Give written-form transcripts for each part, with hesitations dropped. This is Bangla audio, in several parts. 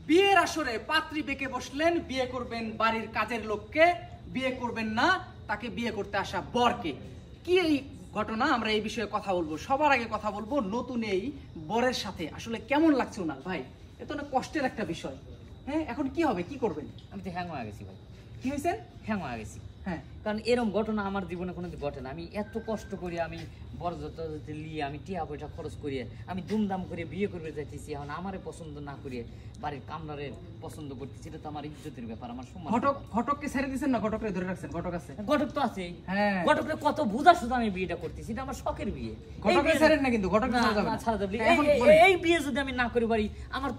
বিয়ের আসরে পাত্রী বেঁকে বসলেন, বিয়ে করবেন বাড়ির কাজের লোককে, বিয়ে করবেন না তাকে বিয়ে করতে আসা বরকে। কি এই ঘটনা, আমরা এই বিষয়ে কথা বলবো। সবার আগে কথা বলবো নতুন এই বরের সাথে আসলে কেমন লাগছে ওনার। ভাই এত না কষ্টের একটা বিষয়। হ্যাঁ, এখন কি হবে, কি করবেন? আমি তো হ্যাং হয়ে গেছি ভাই। কি হয়েছে? হ্যাং হয়ে গেছি। হ্যাঁ, কারণ এরকম ঘটনা আমার জীবনে কোনোদিন ঘটে না। আমি এত কষ্ট করি, আমি বরযাত্রী নিয়ে আমি টিয়া পয়সা খরচ করিয়ে আমি দুমদাম করে বিয়ে করতে চাইতেছি, এখন আমারে পছন্দ না করিয়ে বাড়ির কামলারে পছন্দ করতেছি। এটা তো আমার ইজ্জতের ব্যাপার, আমার সম্মান। ঘটককে ছেড়ে দিয়েছেন না, ঘটককে ধরে রাখছেন? ঘটক আছে, ঘটক তো আছে। হ্যাঁ, ঘটকরে কত বুঝা শুধু আমি বিয়েটা করতেছি, এটা আমার শখের বিয়ে। ঘটককে ছেড়েন না কিন্তু, ঘটককে ছাড়া যাবে না। এই বিয়ে যদি আমি না করি পারি, আমার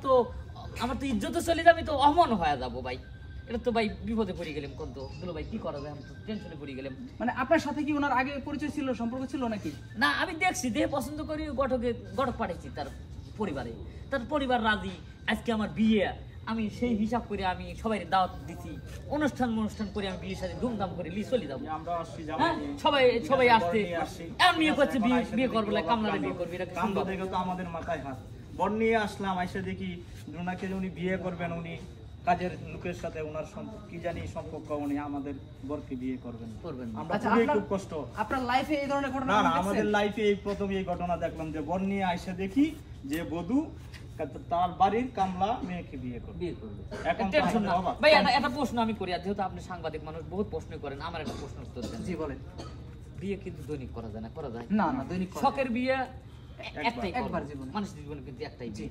তো ইজ্জত চলে যাবে, তো অমন হয়ে যাবো ভাই। এটা তো ভাই বিপদে পড়ে গেলাম। কোন তো দুলো ভাই কি করা যায়, আমি তো টেনশনে পড়ে গেলাম। মানে আপনার সাথে কি ওনার আগে পরিচয় ছিল, সম্পর্ক ছিল নাকি? না, আমি দেখছি দেহ পছন্দ করি, ঘটক পাঠাইছি তার পরিবারে, তার পরিবার রাজি। আজকে আমার বিয়ে, আমি সেই হিসাব করে আমি সবাই দাওয়াত দিছি, অনুষ্ঠান করে আমি বিয়ের সাথে ধুমধাম করে চলে যাবো। সবাই আসতে এমন করছে বিয়ে করবো, কামলারে বিয়ে করবি, এটা কামলা দেখে তো আমাদের মাথায় হাত। বর নিয়ে আসলাম, আইসা দেখি রুনাকে উনি বিয়ে করবেন, উনি কাজের লোকের সাথে ওনার কি জানি সম্পর্ক, উনি আমাদের বরকে বিয়ে করবেন। আমরা খুব কষ্ট। আপনার লাইফে এই ধরনের ঘটনা? না, আমাদের লাইফে এই প্রথম এই ঘটনা দেখলাম যে বর নিয়ে আইসা দেখি যে বধূ তার বাড়ির কামলা মেয়েকে বিয়ে করবে। এখন ভাই একটা প্রশ্ন আমি করি, আর যেহেতু আপনি সাংবাদিক মানুষ, বহুত প্রশ্ন করেন, আমার একটা প্রশ্ন উত্তর দেন। জি বলেন। বিয়ে কিন্তু দৈনিক করা যায় না? করা যায় না, দৈনিক শখের বিয়ে একটাই, একবার জীবনে, মানুষের জীবনে কিন্তু একটাই বিয়ে।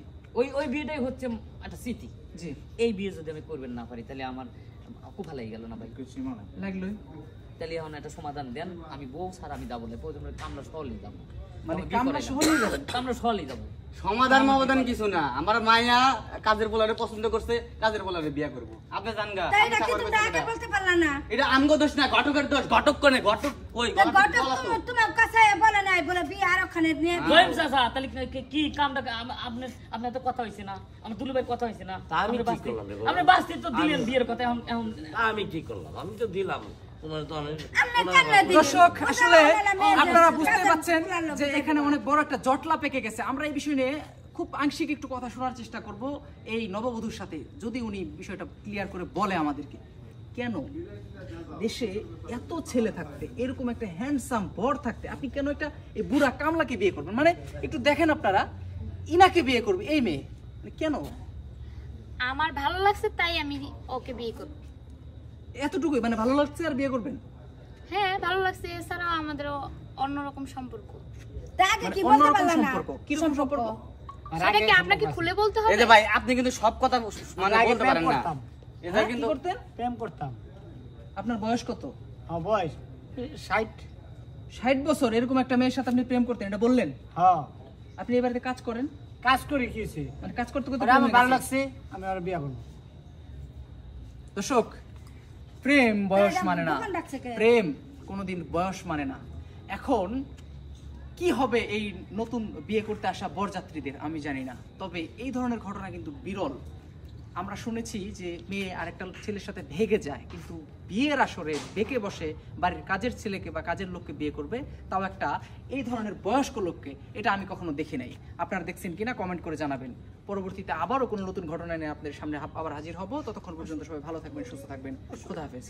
ওই বিয়েটাই হচ্ছে একটা স্মৃতি। জি, এই বিয়ে যদি আমি করবেন না পারি, তাহলে আমার খুব ভালো গেল না ভাই, লাগলো। তাহলে এখন একটা সমাধান দেন। আমি বউ ছাড়া আমি যাবো না, প্রথমে কামলা সহলেই যাবো। মানে কামলা সহলেই যাবেন? কামলা সহলেই যাবো। সমাধান মামাদান কিছু না, আমার মায়া কাজের পোলারে পছন্দ করছে, কাজের পোলারে বিয়ে করবো। আপনি জানগা বলতে পারলা না, এটা আমগো দোষ না, ঘটকের দোষ। ঘটক কোনে? ঘটক কই? তোমার কাছে বলে নাই, বলে বিয়ে আর ওখানে নিয়ে বলেন চাচা, তাহলে কি কামটা আপনার তো কথা হইছে না, আমার দুলু ভাই কথা হইছে না, আপনি বাস্তি তো দিলেন বিয়ের কথা। এখন আমি কি করলাম? আমি তো দিলাম। দর্শক, আসলে আপনারা বুঝতে পারছেন যে এখানে অনেক বড় একটা জটলা পেকে গেছে। আমরা এই বিষয় নিয়ে খুব আংশিক একটু কথা শোনার চেষ্টা করব এই নববধূর সাথে, যদি উনি বিষয়টা ক্লিয়ার করে বলে আমাদেরকে। কেন দেশে এত ছেলে থাকতে, এরকম একটা হ্যান্ডসাম বর থাকতে, আপনি কেন একটা এই বুড়া কামলাকে বিয়ে করবেন? মানে একটু দেখেন আপনারা, ইনাকে বিয়ে করবে এই মেয়ে, কেন? আমার ভালো লাগছে তাই আমি ওকে বিয়ে করব। এতটুকুই মানে ভালো লাগছে আর বিয়ে করবেন? হ্যাঁ, ভালো লাগছে। এছাড়াও আমাদের অন্যরকম সম্পর্ক। তাকে কি বলতে পারলা না? কি সম্পর্ক সেটা কি আপনাকে খুলে বলতে হবে? এই যে ভাই, আপনি কিন্তু সব কথা মানে বলতে পারেন না। এটা কিন্তু প্রেম করতাম। আপনার বয়স কত? আমার বয়স 60 বছর। এরকম একটা মেয়ের সাথে আপনি প্রেম করতেন, এটা বললেন? হ্যাঁ। আপনি এই বাড়িতে কাজ করেন? কাজ করি কি হইছে? মানে কাজ করতে করতে আমার ভালো লাগছে, আমি আর বিয়ে করব। দর্শক, প্রেম বয়স মানে না, প্রেম কোনোদিন বয়স মানে না। এখন কি হবে এই নতুন বিয়ে করতে আসা বরযাত্রীদের আমি জানি না, তবে এই ধরনের ঘটনা কিন্তু বিরল। আমরা শুনেছি যে মেয়ে আরেকটা ছেলের সাথে ভেগে যায়, কিন্তু বিয়ের আসরে বেঁকে বসে বাড়ির কাজের ছেলেকে বা কাজের লোককে বিয়ে করবে, তাও একটা এই ধরনের বয়স্ক লোককে। এটা আমি কখনো দেখি নাই। আপনারা দেখছেন কিনা কমেন্ট করে জানাবেন। পরবর্তীতে আবারও কোনো নতুন ঘটনা নিয়ে আপনাদের সামনে আবার হাজির হব। ততক্ষণ পর্যন্ত সবাই ভালো থাকবেন, সুস্থ থাকবেন। খোদা হাফেজ।